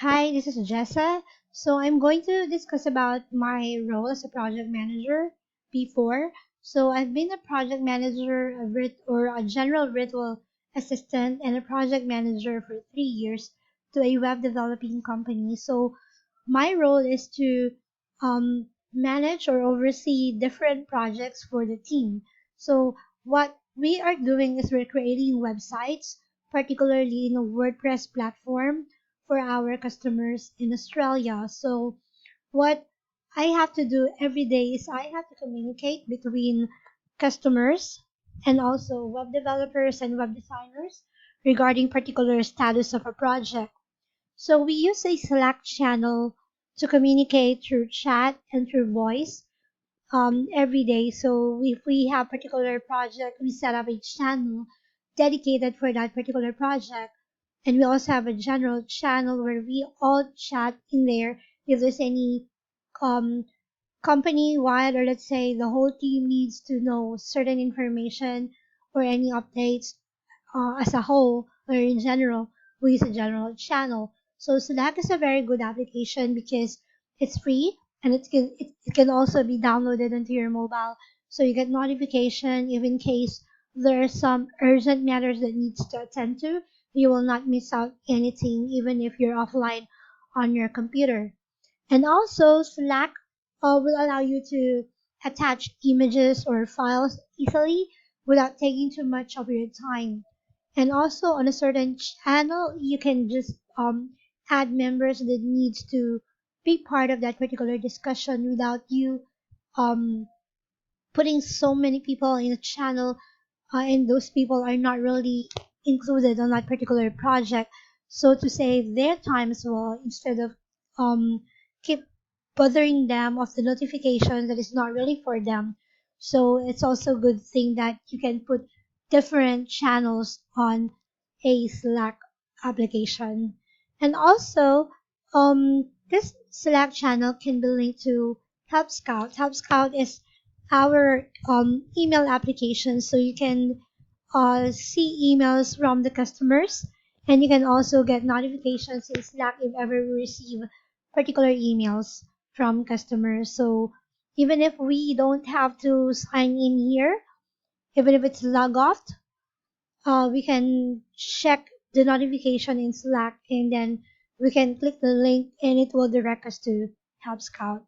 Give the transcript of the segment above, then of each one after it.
Hi, this is Jessa. So I'm going to discuss about my role as a project manager before. So I've been a project manager, or a general virtual assistant, and a project manager for 3 years to a web developing company. So my role is to manage or oversee different projects for the team. So what we are doing is we're creating websites, particularly in a WordPress platform for our customers in Australia. So what I have to do every day is I have to communicate between customers and also web developers and web designers regarding particular status of a project. So we use a Slack channel to communicate through chat and through voice every day. So if we have particular project, we set up a channel dedicated for that particular project. And we also have a general channel where we all chat in there if there's any um, company wide, or let's say the whole team needs to know certain information or any updates as a whole or in general, we use a general channel. So Slack is a very good application because it's free and it can also be downloaded into your mobile. So you get notification if in case there are some urgent matters that needs to attend to. You will not miss out anything even if you're offline on your computer. And also, Slack will allow you to attach images or files easily without taking too much of your time. And also, on a certain channel, you can just add members that needs to be part of that particular discussion without you um, putting so many people in a channel, and those people are not really included on that particular project. So to save their time as well, instead of keep bothering them of the notification that is not really for them. So it's also a good thing that you can put different channels on a Slack application. And also, this Slack channel can be linked to Help Scout. Help Scout is our email application, so you can see emails from the customers, and you can also get notifications in Slack if ever we receive particular emails from customers. So even if we don't have to sign in here, even if it's log off, we can check the notification in Slack, and then we can click the link and it will direct us to Help Scout.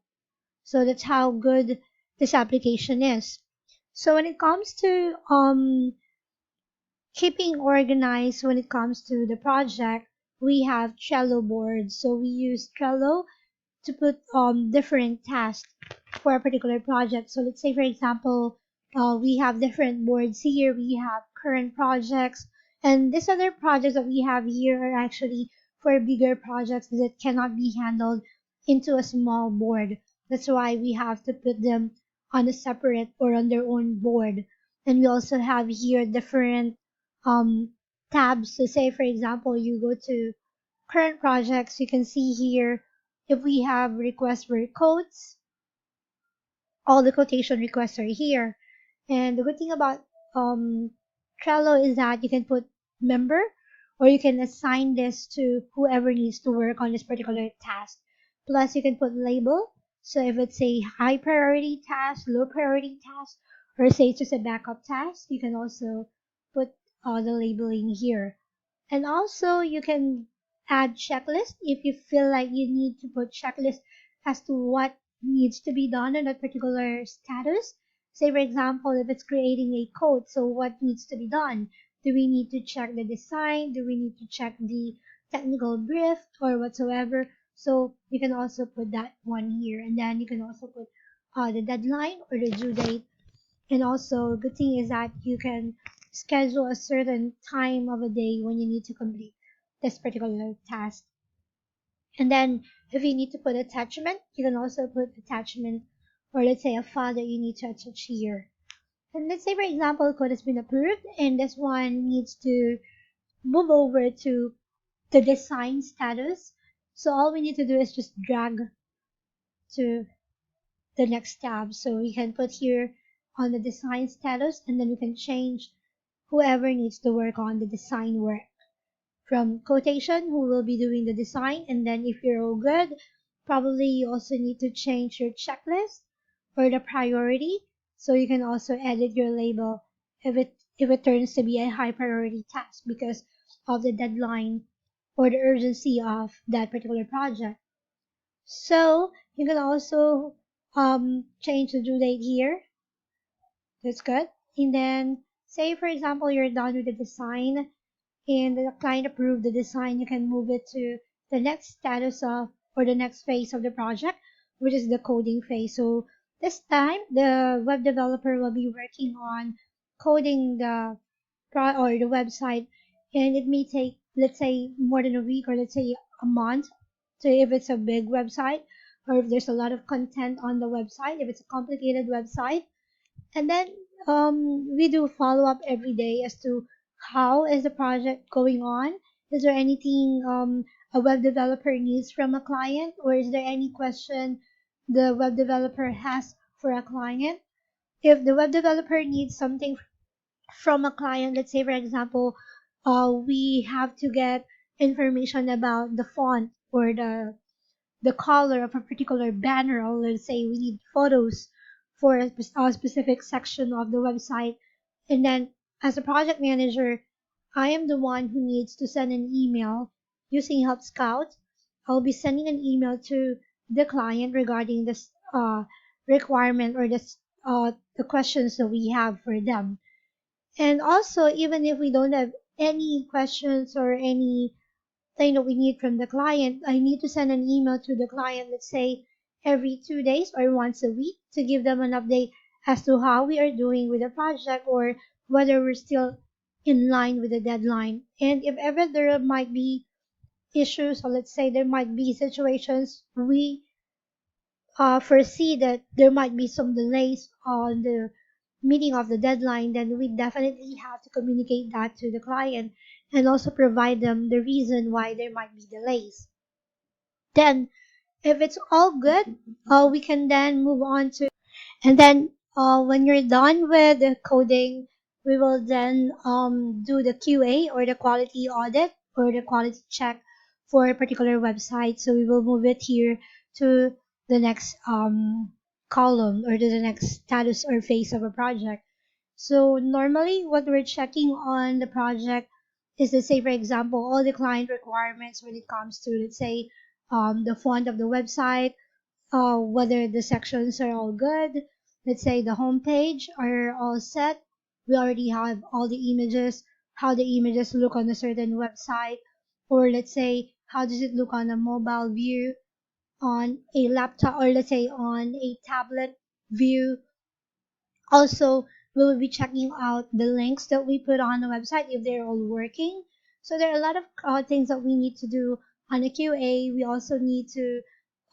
So that's how good this application is. So when it comes to keeping organized when it comes to the project, we have Trello boards. So we use Trello to put different tasks for a particular project. So let's say, for example, we have different boards here. We have current projects, and these other projects that we have here are actually for bigger projects that cannot be handled into a small board. That's why we have to put them on a separate or on their own board. And we also have here different um, tabs. So say, for example, you go to current projects, you can see here if we have requests for quotes, all the quotation requests are here. And the good thing about Trello is that you can put member, or you can assign this to whoever needs to work on this particular task. Plus, you can put label. So if it's a high priority task, low priority task, or say it's just a backup task, you can also put the labeling here. And also you can add checklist if you feel like you need to put checklist as to what needs to be done in that particular status. Say for example, if it's creating a code, so what needs to be done? Do we need to check the design? Do we need to check the technical brief or whatsoever? So you can also put that one here, and then you can also put the deadline or the due date. And also, good thing is that you can schedule a certain time of a day when you need to complete this particular task. And then, if you need to put attachment, you can also put attachment, or let's say a file that you need to attach here. And let's say, for example, code has been approved, and this one needs to move over to the design status. So all we need to do is just drag to the next tab. So we can put here on the design status, and then we can change whoever needs to work on the design work from quotation, who will be doing the design, and then if you're all good, probably you also need to change your checklist or the priority, so you can also edit your label if it turns to be a high priority task because of the deadline or the urgency of that particular project. So you can also change the due date here. That's good. And then say for example you're done with the design and the client approved the design, you can move it to the next status of or the next phase of the project, which is the coding phase. So this time the web developer will be working on coding the or the website, and it may take, let's say, more than a week, or let's say a month, so if it's a big website or if there's a lot of content on the website, if it's a complicated website. And then we do follow up every day as to how is the project going on. Is there anything a web developer needs from a client, or is there any question the web developer has for a client? If the web developer needs something from a client, let's say for example, we have to get information about the font or the color of a particular banner, or let's say we need photos for a specific section of the website. And then as a project manager, I am the one who needs to send an email using Help Scout. I'll be sending an email to the client regarding this requirement or this the questions that we have for them. And also, even if we don't have any questions or any thing that we need from the client, I need to send an email to the client, let's say every 2 days or once a week, to give them an update as to how we are doing with the project or whether we're still in line with the deadline. And if ever there might be issues, or let's say there might be situations we foresee that there might be some delays on the meeting of the deadline, then we definitely have to communicate that to the client and also provide them the reason why there might be delays. Then, if it's all good, we can then move on to, and then when you're done with the coding, we will then do the QA or the quality audit or the quality check for a particular website. So we will move it here to the next column or to the next status or phase of a project. So normally what we're checking on the project is, let's say for example, all the client requirements when it comes to, let's say, the font of the website, whether the sections are all good. Let's say the home page are all set. We already have all the images, how the images look on a certain website, or let's say how does it look on a mobile view, on a laptop, or let's say on a tablet view. Also, we will be checking out the links that we put on the website if they're all working. So there are a lot of things that we need to do on the QA. We also need to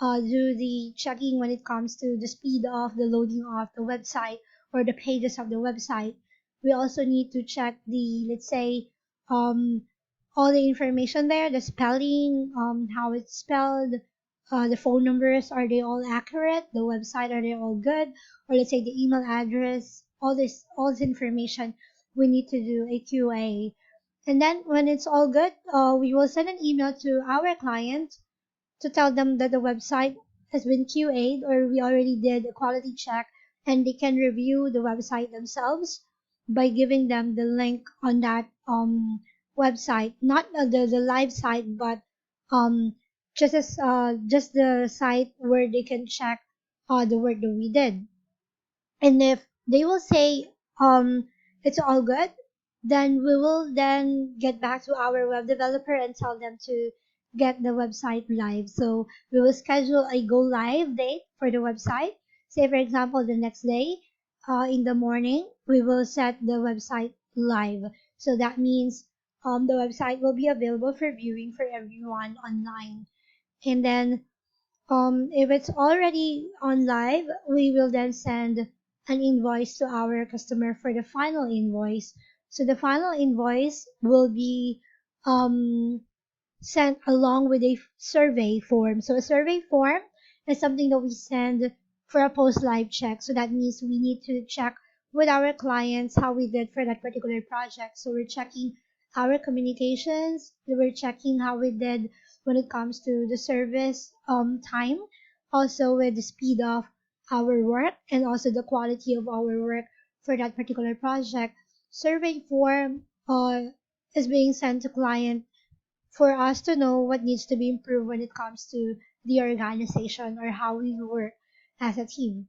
do the checking when it comes to the speed of the loading of the website or the pages of the website. We also need to check the, let's say, um, all the information there, the spelling, how it's spelled, the phone numbers, are they all accurate? The website, are they all good? Or let's say the email address, all this information, we need to do a QA. And then when it's all good, we will send an email to our client to tell them that the website has been QA'd, or we already did a quality check, and they can review the website themselves by giving them the link on that website, not the live site, but um just the site where they can check the work that we did. And if they will say it's all good, then we will then get back to our web developer and tell them to get the website live. So we will schedule a go live date for the website. Say for example the next day, in the morning, we will set the website live. So that means the website will be available for viewing for everyone online. And then if it's already on live, we will then send an invoice to our customer for the final invoice. So the final invoice will be um, sent along with a survey form. So a survey form is something that we send for a post live check. So that means we need to check with our clients how we did for that particular project. So we're checking our communications. We were checking how we did when it comes to the service time, also with the speed of our work and also the quality of our work for that particular project. Survey form is being sent to client for us to know what needs to be improved when it comes to the organization or how we work as a team.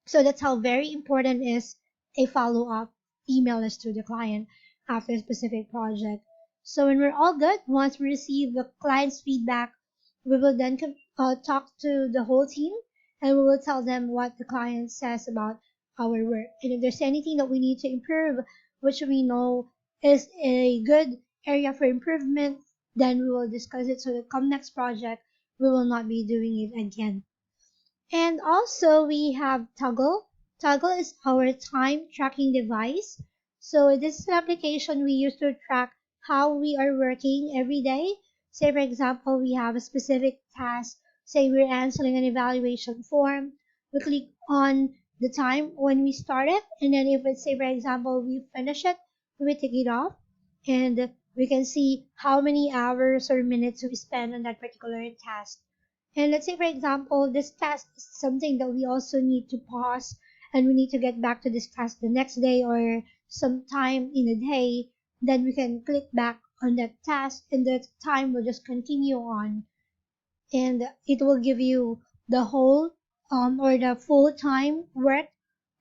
So that's how very important is a follow-up email is to the client after a specific project. So when we're all good, once we receive the client's feedback, we will then talk to the whole team and we will tell them what the client says about our work. And if there's anything that we need to improve, which we know is a good area for improvement, then we will discuss it so that come next project, we will not be doing it again. And also we have Toggle. Toggle is our time tracking device. So this is an application we use to track how we are working every day. Say for example, we have a specific task. Say we're answering an evaluation form. We click on the time when we start it. And then if it's say for example, we finish it, we take it off. And we can see how many hours or minutes we spend on that particular task. And let's say, for example, this task is something that we also need to pause and we need to get back to this task the next day or sometime in a day, then we can click back on that task and the time will just continue on and it will give you the whole or the full time work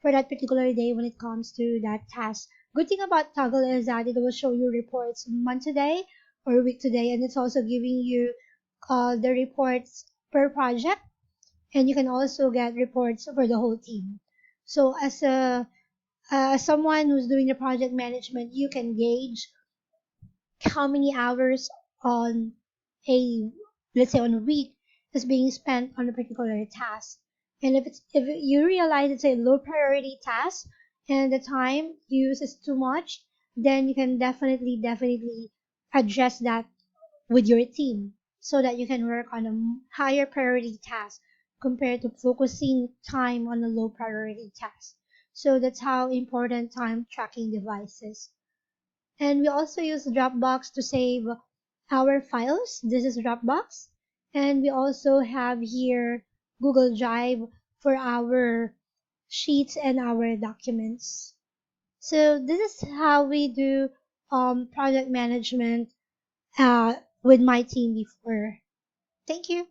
for that particular day when it comes to that task. Good thing about Toggle is that it will show you reports month to day or week to day, and it's also giving you the reports per project, and you can also get reports for the whole team. So as someone who's doing the project management, you can gauge how many hours on a let's say on a week is being spent on a particular task. And if you realize it's a low priority task and the time used is too much, then you can definitely address that with your team so that you can work on a higher priority task compared to focusing time on a low priority task. So that's how important time tracking devices. And we also use Dropbox to save our files. This is Dropbox. And we also have here Google Drive for our sheets and our documents. So this is how we do project management with my team before. Thank you.